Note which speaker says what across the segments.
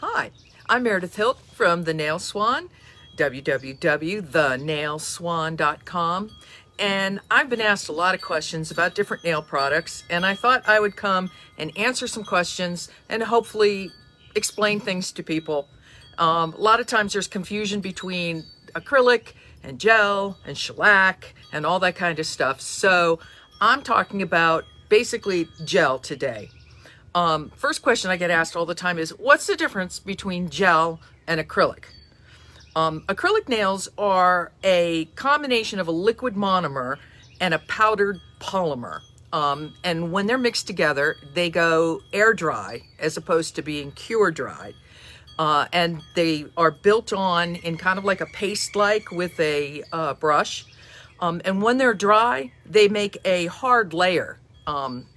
Speaker 1: Hi, I'm Meredith Hilt from The Nail Swan, www.thenailswan.com, and I've been asked a lot of questions about different nail products, and I thought I would come and answer some questions and hopefully explain things to people. A lot of times there's confusion between acrylic and gel and shellac and all that kind of stuff, so I'm talking about basically gel today. First question I get asked all the time is, what's the difference between gel and acrylic? Acrylic nails are a combination of a liquid monomer and a powdered polymer. And when they're mixed together, they go air dry as opposed to being cure dried. And they are built on in kind of like a paste-like with a brush. And when they're dry, they make a hard layer.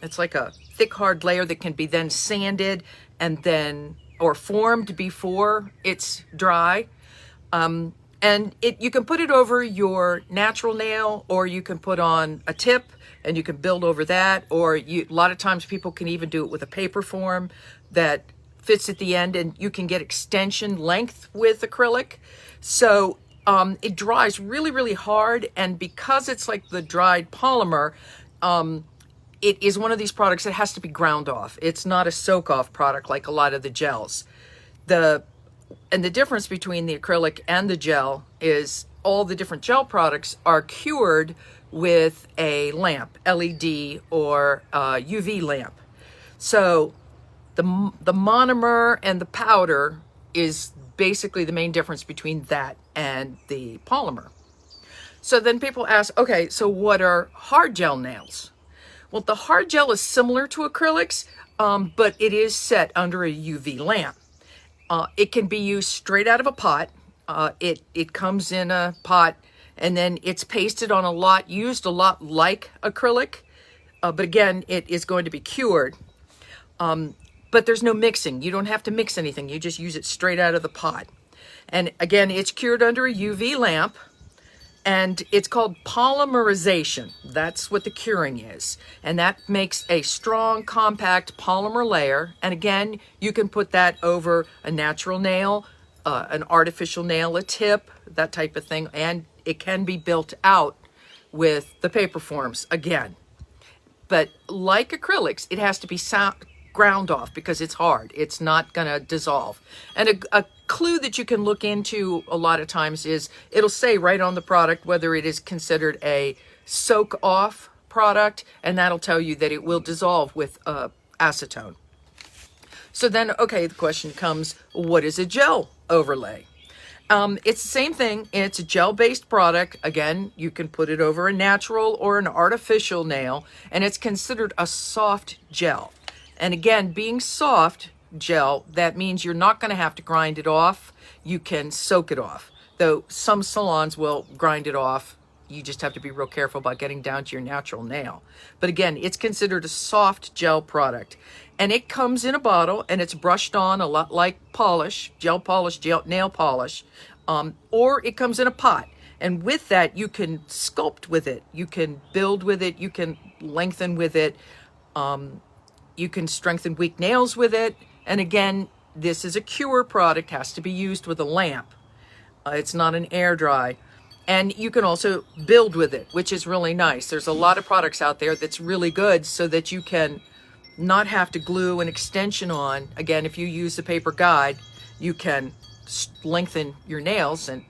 Speaker 1: It's like a thick, hard layer that can be then sanded and then, or formed before it's dry. And you can put it over your natural nail, or you can put on a tip and you can build over that, or a lot of times people can even do it with a paper form that fits at the end, and you can get extension length with acrylic. So it dries really, really hard, and because it's like the dried polymer, it is one of these products that has to be ground off. It's not a soak-off product like a lot of the gels. And the difference between the acrylic and the gel is all the different gel products are cured with a lamp, LED or UV lamp. So the monomer and the powder is basically the main difference between that and the polymer. So then people ask, okay, so what are hard gel nails? Well, the hard gel is similar to acrylics, but it is set under a UV lamp. It can be used straight out of a pot. It comes in a pot, and then it's pasted on used a lot like acrylic, but again, it is going to be cured. But there's no mixing. You don't have to mix anything. You just use it straight out of the pot. And again, it's cured under a UV lamp, and it's called polymerization. That's what the curing is. And that makes a strong, compact polymer layer. And again, you can put that over a natural nail, an artificial nail, a tip, that type of thing. And it can be built out with the paper forms again. But like acrylics, it has to be ground off because it's hard. It's not going to dissolve. And a clue that you can look into a lot of times is it'll say right on the product whether it is considered a soak off product, and that'll tell you that it will dissolve with acetone. So then, okay, the question comes, what is a gel overlay? It's the same thing. It's a gel-based product. Again, you can put it over a natural or an artificial nail, and it's considered a soft gel. And again, being soft gel, that means you're not going to have to grind it off. You can soak it off. Though some salons will grind it off. You just have to be real careful about getting down to your natural nail. But again, it's considered a soft gel product. And it comes in a bottle, and it's brushed on a lot like polish, gel polish, nail polish. Or it comes in a pot. And with that, you can sculpt with it. You can build with it. You can lengthen with it. You can strengthen weak nails with it. And again, this is a cure product, has to be used with a lamp. It's not an air dry. And you can also build with it, which is really nice. There's a lot of products out there that's really good so that you can not have to glue an extension on. Again, if you use the paper guide, you can lengthen your nails and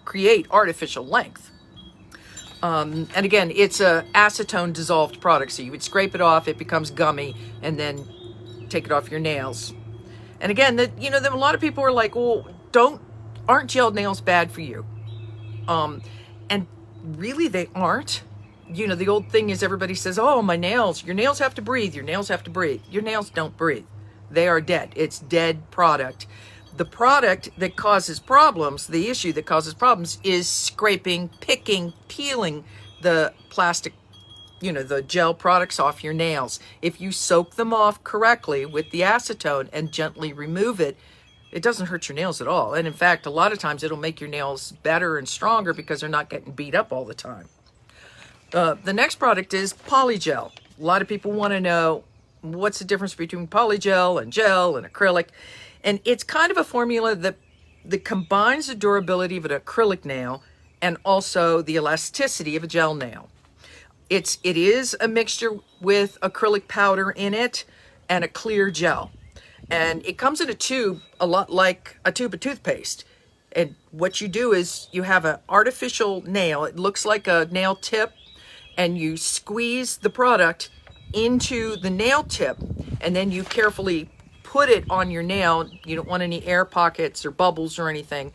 Speaker 1: create artificial length. And again, it's a acetone dissolved product, so you would scrape it off, it becomes gummy, and then take it off your nails. And again, a lot of people are like, well, aren't gel nails bad for you? And really they aren't. The old thing is everybody says, oh, your nails have to breathe, your nails have to breathe. Your nails don't breathe. They are dead. It's dead product. The product that causes problems, the issue that causes problems is scraping, picking, peeling the plastic, the gel products off your nails. If you soak them off correctly with the acetone and gently remove it, it doesn't hurt your nails at all. And in fact, a lot of times it'll make your nails better and stronger because they're not getting beat up all the time. The next product is polygel. A lot of people want to know what's the difference between polygel and gel and acrylic. And it's kind of a formula that combines the durability of an acrylic nail and also the elasticity of a gel nail. It is a mixture with acrylic powder in it and a clear gel. And it comes in a tube, a lot like a tube of toothpaste. And what you do is you have an artificial nail. It looks like a nail tip, and you squeeze the product into the nail tip, and then you carefully put it on your nail. You don't want any air pockets or bubbles or anything.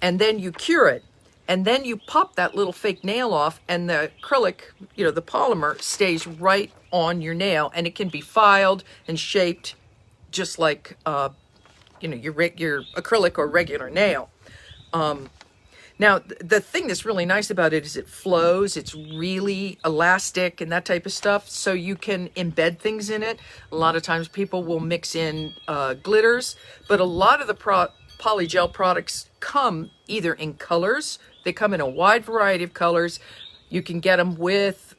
Speaker 1: And then you cure it. And then you pop that little fake nail off, and the acrylic, the polymer stays right on your nail, and it can be filed and shaped just like, your acrylic or regular nail. Now, the thing that's really nice about it is it flows. It's really elastic and that type of stuff, so you can embed things in it. A lot of times people will mix in glitters, but a lot of the polygel products come either in colors. They come in a wide variety of colors. You can get them with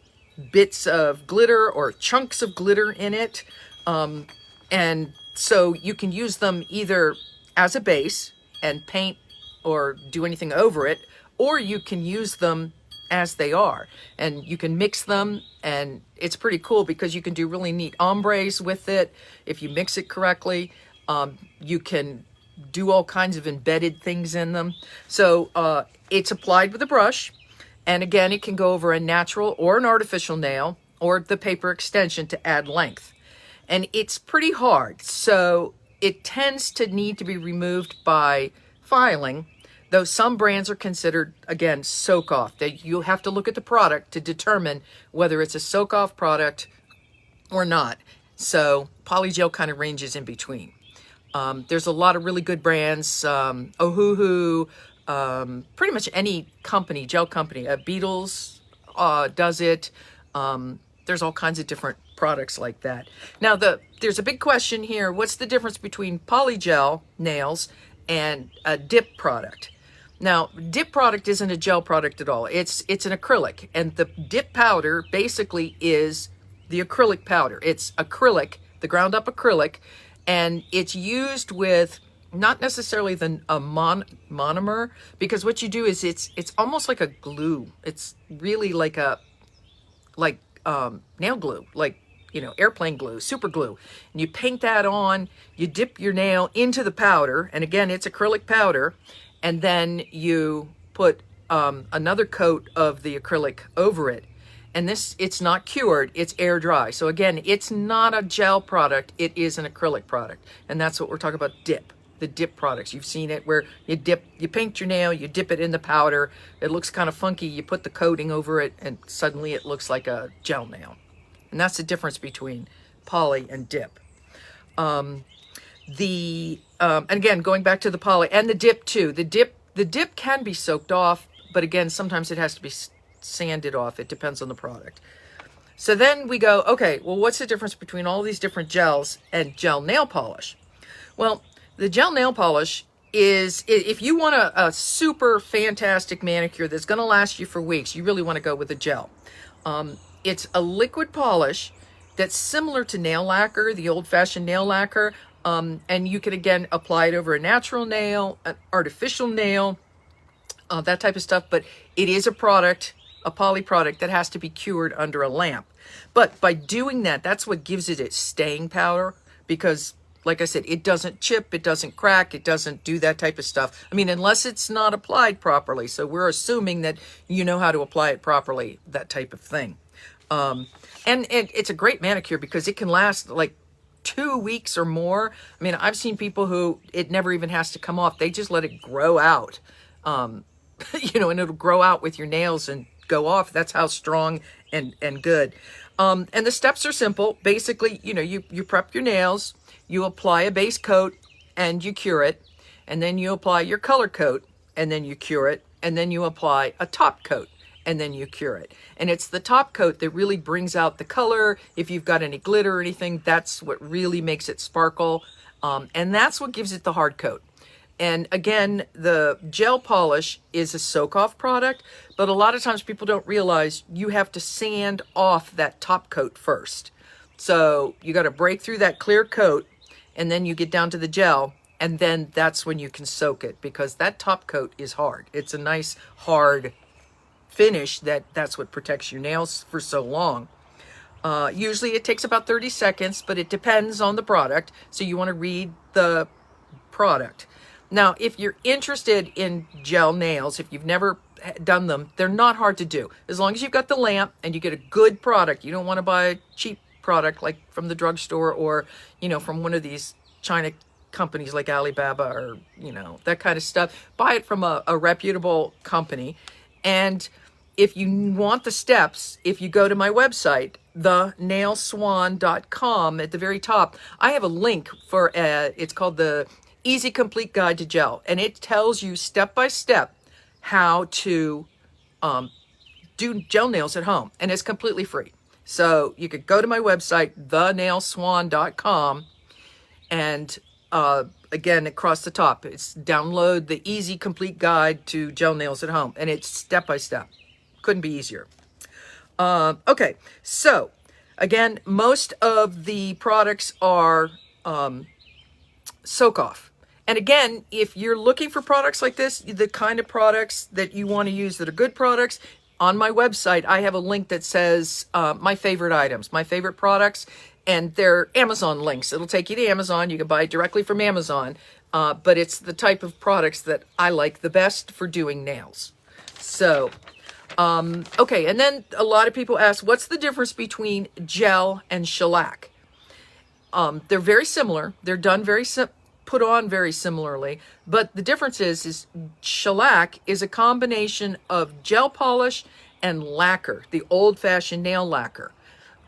Speaker 1: bits of glitter or chunks of glitter in it. And so you can use them either as a base and paint or do anything over it, or you can use them as they are. And you can mix them, and it's pretty cool because you can do really neat ombres with it. If you mix it correctly, you can do all kinds of embedded things in them. So it's applied with a brush, and again, it can go over a natural or an artificial nail or the paper extension to add length. And it's pretty hard, so it tends to need to be removed by filing, though some brands are considered, again, soak-off. You have to look at the product to determine whether it's a soak-off product or not. So polygel kind of ranges in between. There's a lot of really good brands, Ohuhu, pretty much any company, gel company. Beetles does it. There's all kinds of different products like that. Now, there's a big question here. What's the difference between polygel nails and a dip product? Now, dip product isn't a gel product at all. It's an acrylic, and the dip powder basically is the acrylic powder. It's acrylic, the ground up acrylic, and it's used with not necessarily a monomer, because what you do is it's almost like a glue. It's really like nail glue, like airplane glue, super glue. And you paint that on, you dip your nail into the powder, and again, it's acrylic powder, and then you put another coat of the acrylic over it. And it's not cured, it's air dry. So again, it's not a gel product, it is an acrylic product. And that's what we're talking about, dip, the dip products. You've seen it where you paint your nail, you dip it in the powder, it looks kind of funky, you put the coating over it, and suddenly it looks like a gel nail. And that's the difference between poly and dip. And again, going back to the poly and the dip too, the dip can be soaked off, but again, sometimes it has to be sanded off. It depends on the product. So then we go, okay, well, what's the difference between all these different gels and gel nail polish? Well, the gel nail polish is, if you want a super fantastic manicure that's going to last you for weeks, you really want to go with a gel. It's a liquid polish that's similar to nail lacquer, the old-fashioned nail lacquer, and you can, again, apply it over a natural nail, an artificial nail, that type of stuff, but it is a product, a poly product that has to be cured under a lamp. But by doing that, that's what gives it its staying power, because like I said, it doesn't chip, it doesn't crack, it doesn't do that type of stuff. I mean, unless it's not applied properly. So we're assuming that you know how to apply it properly, that type of thing. And it's a great manicure because it can last like 2 weeks or more. I mean, I've seen people who it never even has to come off. They just let it grow out, and it'll grow out with your nails and go off. That's how strong and good. And the steps are simple. Basically, you prep your nails, you apply a base coat and you cure it, and then you apply your color coat and then you cure it, and then you apply a top coat and then you cure it. And it's the top coat that really brings out the color. If you've got any glitter or anything, that's what really makes it sparkle. And that's what gives it the hard coat. And again, the gel polish is a soak-off product, but a lot of times people don't realize you have to sand off that top coat first. So you got to break through that clear coat, and then you get down to the gel, And then that's when you can soak it, because that top coat is hard. It's a nice hard finish that's what protects your nails for so long. Usually it takes about 30 seconds, but it depends on the product. So you want to read the product. Now, if you're interested in gel nails, if you've never done them, they're not hard to do. As long as you've got the lamp and you get a good product. You don't want to buy a cheap product like from the drugstore, or, from one of these China companies like Alibaba, or, that kind of stuff. Buy it from a reputable company. And if you want the steps, if you go to my website, thenailswan.com, at the very top, I have a link for, it's called the Easy Complete Guide to Gel. And it tells you step by step how to do gel nails at home. And it's completely free. So you could go to my website, thenailswan.com, and again, across the top, it's download the Easy Complete Guide to Gel Nails at Home. And it's step by step. Couldn't be easier. Okay, so again, most of the products are soak off. And again, if you're looking for products like this, the kind of products that you want to use that are good products, on my website, I have a link that says my favorite items, my favorite products, and they're Amazon links. It'll take you to Amazon. You can buy it directly from Amazon, but it's the type of products that I like the best for doing nails. So, okay, and then a lot of people ask, what's the difference between gel and shellac? They're very similar. They're done put on very similarly, but the difference is shellac is a combination of gel polish and lacquer, the old-fashioned nail lacquer.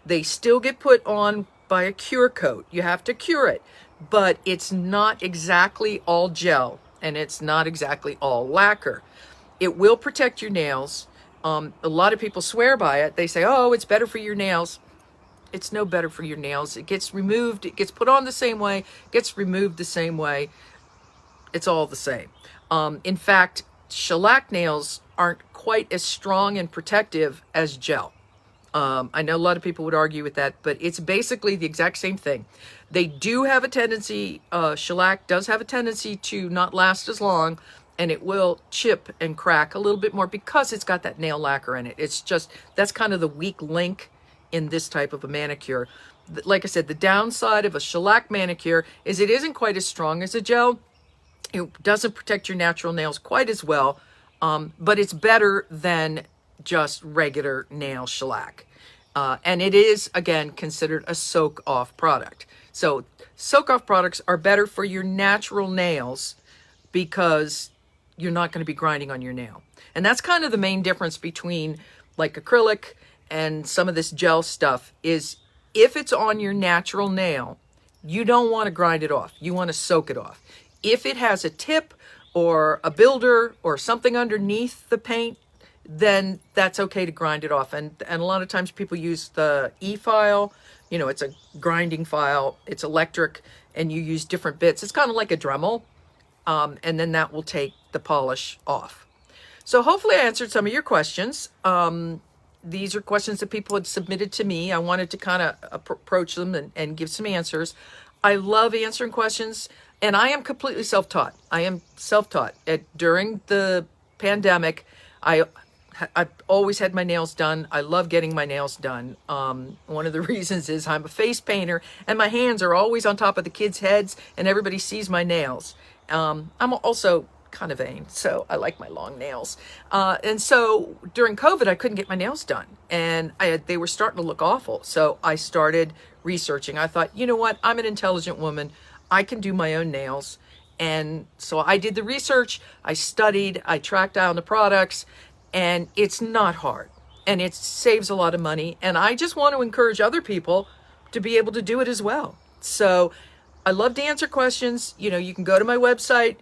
Speaker 1: They still get put on by a cure coat. You have to cure it, but it's not exactly all gel, and it's not exactly all lacquer. It will protect your nails. A lot of people swear by it. They say, oh, it's better for your nails. It's no better for your nails. It gets removed. It gets put on the same way, gets removed the same way. It's all the same. In fact, shellac nails aren't quite as strong and protective as gel. I know a lot of people would argue with that, but it's basically the exact same thing. They do have a tendency, shellac does have a tendency to not last as long, and it will chip and crack a little bit more because it's got that nail lacquer in it. It's just, that's kind of the weak link in this type of a manicure. Like I said, the downside of a shellac manicure is it isn't quite as strong as a gel. It doesn't protect your natural nails quite as well, but it's better than just regular nail shellac. And it is, again, considered a soak-off product. So soak-off products are better for your natural nails because you're not going to be grinding on your nail. And that's kind of the main difference between like acrylic and some of this gel stuff is if it's on your natural nail, you don't want to grind it off. You want to soak it off. If it has a tip or a builder or something underneath the paint, then that's okay to grind it off. And a lot of times people use the E-file. It's a grinding file. It's electric, and you use different bits. It's kind of like a Dremel, and then that will take the polish off. So hopefully I answered some of your questions. These are questions that people had submitted to me. I wanted to kind of approach them and give some answers. I love answering questions, and I am completely self-taught. I am self-taught. During the pandemic, I've always had my nails done. I love getting my nails done. One of the reasons is I'm a face painter, and my hands are always on top of the kids' heads, and everybody sees my nails. I'm also kind of vain, so I like my long nails. And so during COVID, I couldn't get my nails done, and they were starting to look awful. So I started researching. I thought, you know what? I'm an intelligent woman. I can do my own nails. And so I did the research. I studied. I tracked down the products, and it's not hard, and it saves a lot of money. And I just want to encourage other people to be able to do it as well. So I love to answer questions. You can go to my website,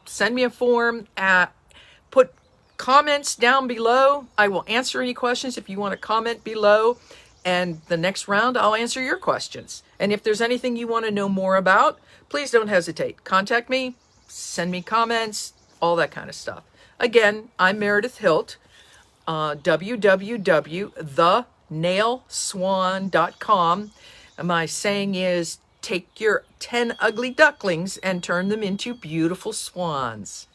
Speaker 1: send me a form, put comments down below. I will answer any questions if you want to comment below. And the next round, I'll answer your questions. And if there's anything you want to know more about, please don't hesitate. Contact me, send me comments, all that kind of stuff. Again, I'm Meredith Hilt, www.thenailswan.com. My saying is, take your 10 ugly ducklings and turn them into beautiful swans.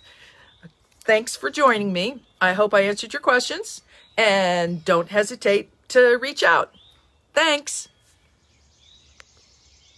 Speaker 1: Thanks for joining me. I hope I answered your questions, and don't hesitate to reach out. Thanks.